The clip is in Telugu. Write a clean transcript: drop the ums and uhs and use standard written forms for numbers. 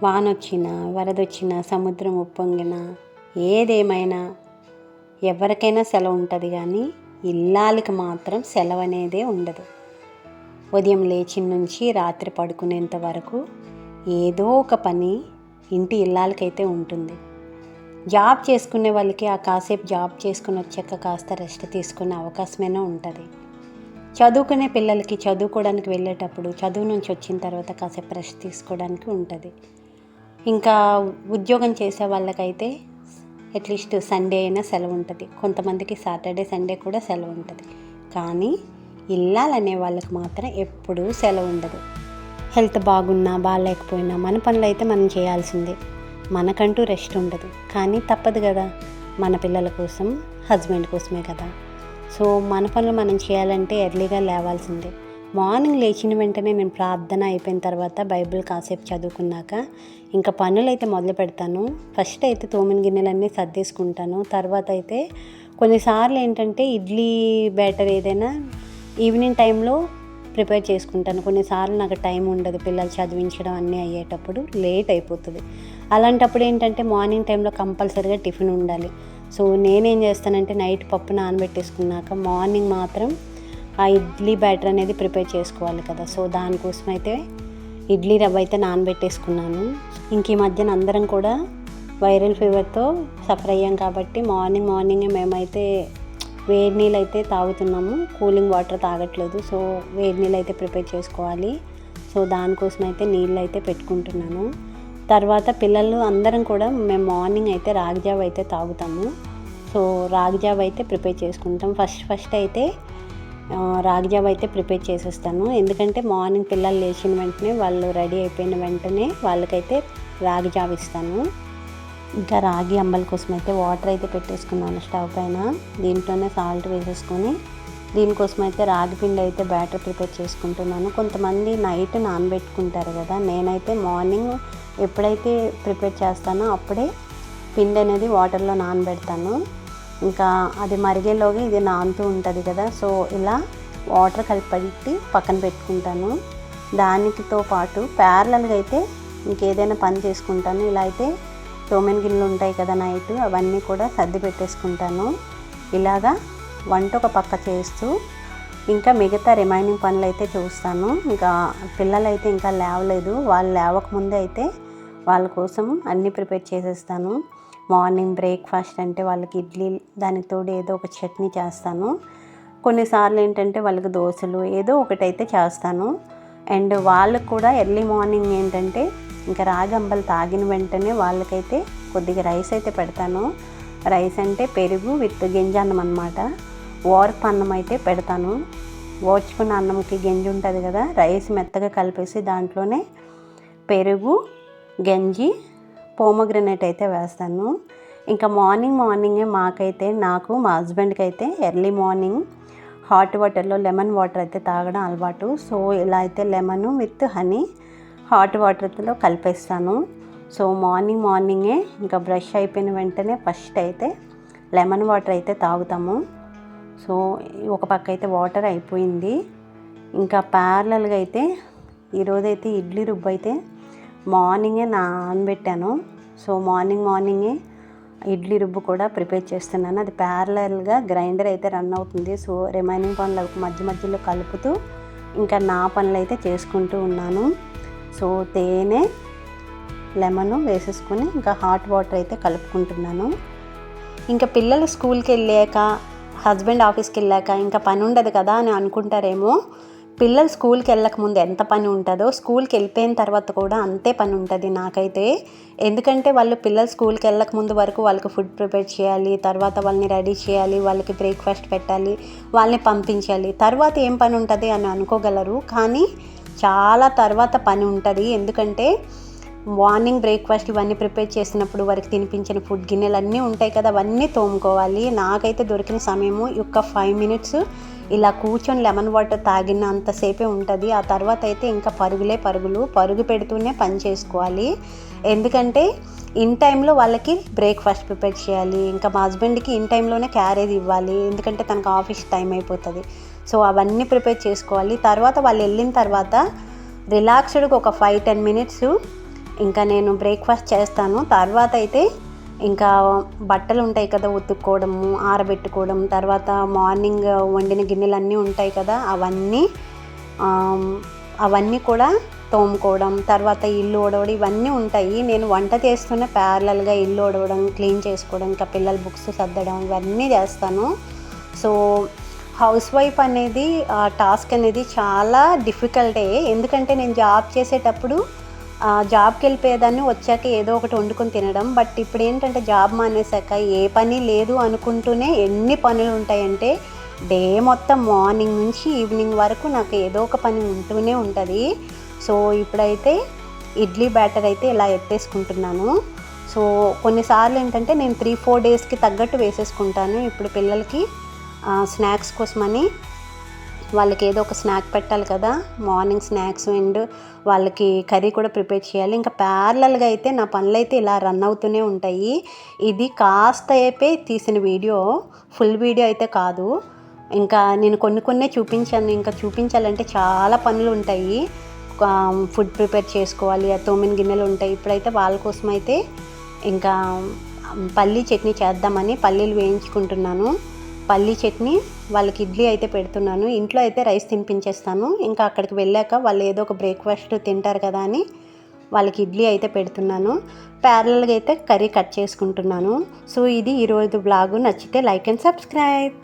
వానొచ్చినా వరదొచ్చినా సముద్రం ఉప్పొంగినా ఏదేమైనా ఎవరికైనా సెలవు ఉంటుంది, కానీ ఇల్లాలకి మాత్రం సెలవు అనేదే ఉండదు. ఉదయం లేచిన నుంచి రాత్రి పడుకునేంత వరకు ఏదో ఒక పని ఇంటి ఇల్లాలకైతే ఉంటుంది. జాబ్ చేసుకునే వాళ్ళకి ఆ కాసేపు జాబ్ చేసుకుని వచ్చాక కాస్త రెస్ట్ తీసుకునే అవకాశమైనా ఉంటుంది. చదువుకునే పిల్లలకి చదువుకోవడానికి వెళ్ళేటప్పుడు చదువు నుంచి వచ్చిన తర్వాత కాసేపు రెస్ట్ తీసుకోవడానికి ఉంటుంది. ఇంకా ఉద్యోగం చేసే వాళ్ళకైతే అట్లీస్ట్ సండే అయినా సెలవు ఉంటుంది. కొంతమందికి సాటర్డే సండే కూడా సెలవు ఉంటుంది. కానీ ఇల్లాలనే వాళ్ళకి మాత్రం ఎప్పుడూ సెలవు ఉండదు. హెల్త్ బాగున్నా బాగాలేకపోయినా మన పనులు అయితే మనం చేయాల్సిందే. మనకంటూ రెస్ట్ ఉండదు. కానీ తప్పదు కదా, మన పిల్లల కోసం, హస్బెండ్ కోసమే కదా. సో మన పనులు మనం చేయాలంటే ఎర్లీగా లేవాల్సిందే. మార్నింగ్ లేచిన వెంటనే నేను ప్రార్థన అయిపోయిన తర్వాత బైబిల్ కాసేపు చదువుకున్నాక ఇంకా పనులు అయితే మొదలు పెడతాను. ఫస్ట్ అయితే తోమిన గిన్నెలన్నీ సర్దేసుకుంటాను. తర్వాత అయితే కొన్నిసార్లు ఏంటంటే ఇడ్లీ బ్యాటర్ ఏదైనా ఈవినింగ్ టైంలో ప్రిపేర్ చేసుకుంటాను. కొన్నిసార్లు నాకు టైం ఉండదు, పిల్లలు చదివించడం అన్నీ అయ్యేటప్పుడు లేట్ అయిపోతుంది. అలాంటప్పుడు ఏంటంటే మార్నింగ్ టైంలో కంపల్సరీగా టిఫిన్ ఉండాలి. సో నేనేం చేస్తానంటే నైట్ పప్పు నానబెట్టేసుకున్నాక మార్నింగ్ మాత్రం ఆ ఇడ్లీ బ్యాటర్ అనేది ప్రిపేర్ చేసుకోవాలి కదా. సో దానికోసం అయితే ఇడ్లీ రవ్వ అయితే నానబెట్టేసుకున్నాను. ఇంక ఈ మధ్యన అందరం కూడా వైరల్ ఫీవర్తో సఫర్ అయ్యాం కాబట్టి మార్నింగే మేమైతే వేడి నీళ్ళు అయితే తాగుతున్నాము. కూలింగ్ వాటర్ తాగట్లేదు. సో వేడి నీళ్ళు అయితే ప్రిపేర్ చేసుకోవాలి. సో దానికోసం అయితే నీళ్ళు అయితే పెట్టుకుంటున్నాను. తర్వాత పిల్లలు అందరం కూడా మేము మార్నింగ్ అయితే రాగి జావ అయితే తాగుతాము. సో రాగి జావ అయితే ప్రిపేర్ చేసుకుంటాం. ఫస్ట్ అయితే రాగి జావ అయితే ప్రిపేర్ చేసేస్తాను. ఎందుకంటే మార్నింగ్ పిల్లలు లేచిన వెంటనే వాళ్ళు రెడీ అయిపోయిన వెంటనే వాళ్ళకైతే రాగి జావ ఇస్తాను. ఇంకా రాగి అంబల కోసం అయితే వాటర్ అయితే పెట్టేసుకున్నాను స్టవ్ పైన. దీంట్లోనే సాల్ట్ వేసేసుకొని దీనికోసం అయితే రాగి పిండి అయితే బ్యాటర్ ప్రిపేర్ చేసుకుంటున్నాను. కొంతమంది నైట్ నానబెట్టుకుంటారు కదా, నేనైతే మార్నింగ్ ఎప్పుడైతే ప్రిపేర్ చేస్తానో అప్పుడే పిండి అనేది వాటర్లో నానబెడతాను. ఇంకా అది మరిగేలోగా ఇది నానుతూ ఉంటుంది కదా. సో ఇలా వాటర్ కలిపి పక్కన పెట్టుకుంటాను. దానితో పాటు ప్యారలల్గా అయితే ఇంకేదైనా పని చేసుకుంటాను. ఇలా అయితే తోమెన్ గిన్నెలు ఉంటాయి కదా నైట్, అవన్నీ కూడా సర్ది పెట్టేసుకుంటాను. ఇలాగా వంట ఒక పక్క చేస్తూ ఇంకా మిగతా రిమైనింగ్ పనులు అయితే చూస్తాను. ఇంకా పిల్లలు అయితే ఇంకా లేవలేదు. వాళ్ళు లేవకముందే అయితే వాళ్ళ కోసం అన్నీ ప్రిపేర్ చేసేస్తాను. మార్నింగ్ బ్రేక్ఫాస్ట్ అంటే వాళ్ళకి ఇడ్లీ, దానికి తోడు ఏదో ఒక చట్నీ చేస్తాను. కొన్నిసార్లు ఏంటంటే వాళ్ళకి దోశలు ఏదో ఒకటైతే చేస్తాను. అండ్ వాళ్ళకు కూడా ఎర్లీ మార్నింగ్ ఏంటంటే ఇంకా రాగి అంబలు తాగిన వెంటనే వాళ్ళకైతే కొద్దిగా రైస్ అయితే పెడతాను. రైస్ అంటే పెరుగు విత్ గింజన్నం అన్నమాట. ఓర్పు అన్నం అయితే పెడతాను. ఓర్చుకున్న అన్నంకి గింజ ఉంటుంది కదా, రైస్ మెత్తగా కలిపేసి దాంట్లోనే పెరుగు, గంజి, పోమోగ్రనేట్ అయితే వేస్తాను. ఇంకా మార్నింగే నాకు మా హస్బెండ్కి అయితే ఎర్లీ మార్నింగ్ హాట్ వాటర్లో లెమన్ వాటర్ అయితే తాగడం అలవాటు. సో ఇలా అయితే లెమన్ విత్ హనీ హాట్ వాటర్లో కలిపేస్తాను. సో మార్నింగే ఇంకా బ్రష్ అయిపోయిన వెంటనే ఫస్ట్ అయితే లెమన్ వాటర్ అయితే తాగుతాము. సో ఒక పక్క అయితే వాటర్ అయిపోయింది. ఇంకా ప్యారలల్గా అయితే ఈరోజైతే ఇడ్లీ రుబ్బు అయితే మార్నింగే నానబెట్టాను. సో మార్నింగే ఇడ్లీ రుబ్బు కూడా ప్రిపేర్ చేస్తున్నాను. అది ప్యారలల్గా గ్రైండర్ అయితే రన్ అవుతుంది. సో రిమైనింగ్ పనులు మధ్యలో కలుపుతూ ఇంకా నా పనులు అయితే చేసుకుంటూ ఉన్నాను. సో తేనె, లెమన్ వేసేసుకొని ఇంకా హాట్ వాటర్ అయితే కలుపుకుంటున్నాను. ఇంకా పిల్లలు స్కూల్కి వెళ్ళాక, హస్బెండ్ ఆఫీస్కి వెళ్ళాక ఇంకా పని ఉండదు కదా అని అనుకుంటారేమో. పిల్లలు స్కూల్కి వెళ్ళక ముందు ఎంత పని ఉంటుందో స్కూల్కి వెళ్ళిపోయిన తర్వాత కూడా అంతే పని ఉంటుంది నాకైతే. ఎందుకంటే పిల్లలు స్కూల్కి వెళ్ళక ముందు వరకు వాళ్ళకి ఫుడ్ ప్రిపేర్ చేయాలి, తర్వాత వాళ్ళని రెడీ చేయాలి, వాళ్ళకి బ్రేక్ఫాస్ట్ పెట్టాలి, వాళ్ళని పంపించాలి. తర్వాత ఏం పని ఉంటుంది అని అనుకోగలరు, కానీ చాలా తర్వాత పని ఉంటుంది. ఎందుకంటే మార్నింగ్ బ్రేక్ఫాస్ట్ ఇవన్నీ ప్రిపేర్ చేసినప్పుడు వారికి తినిపించిన ఫుడ్ గిన్నెలు అన్నీ ఉంటాయి కదా, అవన్నీ తోముకోవాలి. నాకైతే దొరికిన సమయము ఒక 5 minutes ఇలా కూర్చొని లెమన్ వాటర్ తాగిన అంతసేపే ఉంటుంది. ఆ తర్వాత అయితే ఇంకా పరుగు పెడుతూనే పని చేసుకోవాలి. ఎందుకంటే ఇన్ టైంలో వాళ్ళకి బ్రేక్ఫాస్ట్ ప్రిపేర్ చేయాలి. ఇంకా మా హస్బెండ్కి ఇన్ టైంలోనే క్యారేజ్ ఇవ్వాలి, ఎందుకంటే తనకు ఆఫీస్ టైం అయిపోతుంది. సో అవన్నీ ప్రిపేర్ చేసుకోవాలి. తర్వాత వాళ్ళు వెళ్ళిన తర్వాత రిలాక్స్డ్గా ఒక 5-10 minutes ఇంకా నేను బ్రేక్ఫాస్ట్ చేస్తాను. తర్వాత అయితే ఇంకా బట్టలు ఉంటాయి కదా, ఉతుక్కోవడము, ఆరబెట్టుకోవడం, తర్వాత మార్నింగ్ వండిన గిన్నెలన్నీ ఉంటాయి కదా, అవన్నీ కూడా తోముకోవడం, తర్వాత ఇల్లు ఊడవడం, ఇవన్నీ ఉంటాయి. నేను వంట చేస్తున్న ప్యారలల్గా ఇల్లు ఊడవడం, క్లీన్ చేసుకోవడం, ఇంకా పిల్లల బుక్స్ సర్దడం, ఇవన్నీ చేస్తాను. సో హౌస్ వైఫ్ అనేది టాస్క్ అనేది చాలా డిఫికల్టే. ఎందుకంటే నేను జాబ్ చేసేటప్పుడు జాబ్కి వెళ్ళిపోయేదాన్ని, వచ్చాక ఏదో ఒకటి వండుకొని తినడం. బట్ ఇప్పుడు ఏంటంటే జాబ్ మానేశాక ఏ పని లేదు అనుకుంటూనే ఎన్ని పనులు ఉంటాయంటే డే మొత్తం మార్నింగ్ నుంచి ఈవినింగ్ వరకు నాకు ఏదో ఒక పని ఉంటూనే ఉంటుంది. సో ఇప్పుడైతే ఇడ్లీ బ్యాటర్ అయితే ఇలా ఎత్తేసుకుంటున్నాను. సో కొన్నిసార్లు ఏంటంటే నేను 3-4 డేస్కి తగ్గట్టు వేసేసుకుంటాను. ఇప్పుడు పిల్లలకి స్నాక్స్ కోసమని వాళ్ళకి ఏదో ఒక స్నాక్ పెట్టాలి కదా, మార్నింగ్ స్నాక్స్ అండ్ వాళ్ళకి కర్రీ కూడా ప్రిపేర్ చేయాలి. ఇంకా ప్యారలల్గా అయితే నా పనులు అయితే ఇలా రన్ అవుతూనే ఉంటాయి. ఇది కాస్త అయిపోయి తీసిన వీడియో, ఫుల్ వీడియో అయితే కాదు. ఇంకా నేను కొన్ని చూపించాను. ఇంకా చూపించాలంటే చాలా పనులు ఉంటాయి. ఫుడ్ ప్రిపేర్ చేసుకోవాలి, ఆ తోమిన గిన్నెలు ఉంటాయి. ఇప్పుడైతే వాళ్ళ కోసం అయితే ఇంకా పల్లీ చట్నీ చేద్దామని పల్లీలు వేయించుకుంటున్నాను. పల్లీ చట్నీ వాళ్ళకి ఇడ్లీ అయితే పెడుతున్నాను. ఇంట్లో అయితే రైస్ తినిపించేస్తాను. ఇంకా అక్కడికి వెళ్ళాక వాళ్ళు ఏదో ఒక బ్రేక్ఫాస్ట్ తింటారు కదా అని వాళ్ళకి ఇడ్లీ అయితే పెడుతున్నాను. ప్యారలల్గా అయితే కర్రీ కట్ చేసుకుంటున్నాను. సో ఇది ఈరోజు బ్లాగు. నచ్చితే లైక్ అండ్ సబ్స్క్రైబ్.